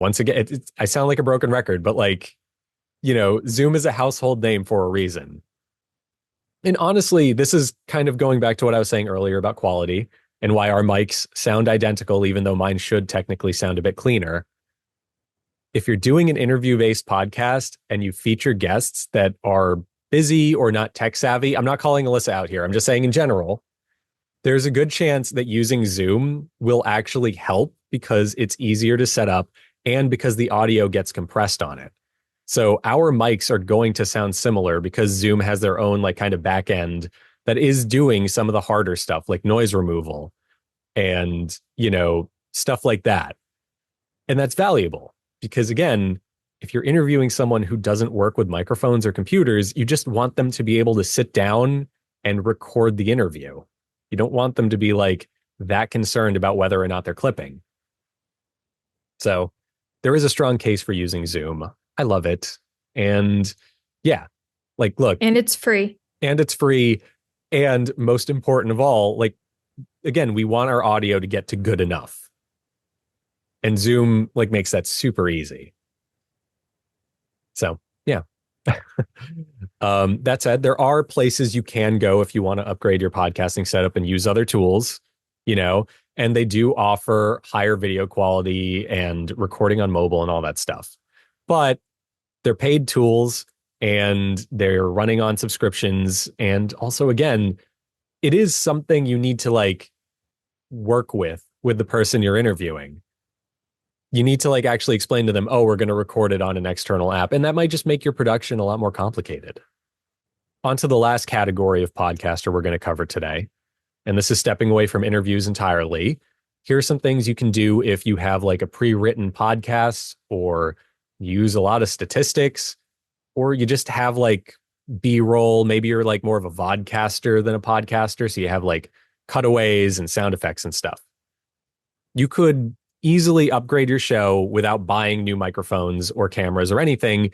Once again, I sound like a broken record, but like, Zoom is a household name for a reason. And honestly, this is kind of going back to what I was saying earlier about quality and why our mics sound identical, even though mine should technically sound a bit cleaner. If you're doing an interview-based podcast and you feature guests that are busy or not tech savvy, I'm not calling Elissa out here. I'm just saying in general, there's a good chance that using Zoom will actually help because it's easier to set up and because the audio gets compressed on it. So our mics are going to sound similar because Zoom has their own like kind of back end that is doing some of the harder stuff like noise removal and, stuff like that. And that's valuable because again, if you're interviewing someone who doesn't work with microphones or computers, you just want them to be able to sit down and record the interview. You don't want them to be like that concerned about whether or not they're clipping. So there is a strong case for using Zoom. I love it. And yeah, like, look, And it's free. and it's free. And most important of all, like, again, we want our audio to get to good enough. And Zoom like makes that super easy. So yeah. That said, there are places you can go if you want to upgrade your podcasting setup and use other tools, you know, and they do offer higher video quality and recording on mobile and all that stuff. But they're paid tools and they're running on subscriptions. And also, again, it is something you need to like work with the person you're interviewing. You need to like actually explain to them, oh, we're going to record it on an external app. And that might just make your production a lot more complicated. On to the last category of podcaster we're going to cover today. And this is stepping away from interviews entirely. Here are some things you can do if you have like a pre-written podcast or use a lot of statistics or you just have like B-roll. Maybe you're like more of a vodcaster than a podcaster. So you have like cutaways and sound effects and stuff. You could easily upgrade your show without buying new microphones or cameras or anything,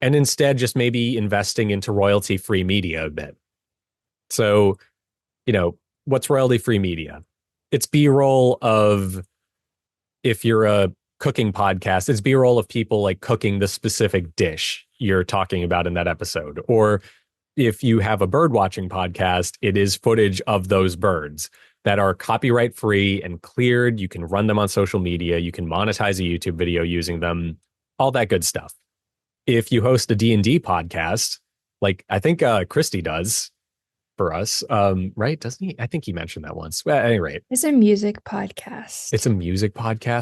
and instead just maybe investing into royalty-free media a bit. So, what's royalty-free media? It's B-roll of, if you're a cooking podcast, it's B-roll of people like cooking the specific dish you're talking about in that episode. Or if you have a bird watching podcast, it is footage of those birds that are copyright free and cleared. You can run them on social media. You can monetize a YouTube video using them, all that good stuff. If you host a D&D podcast, like I think Christy does for us, right? Doesn't he? I think he mentioned that once. Well, at any rate, It's a music podcast. it's a music podcast.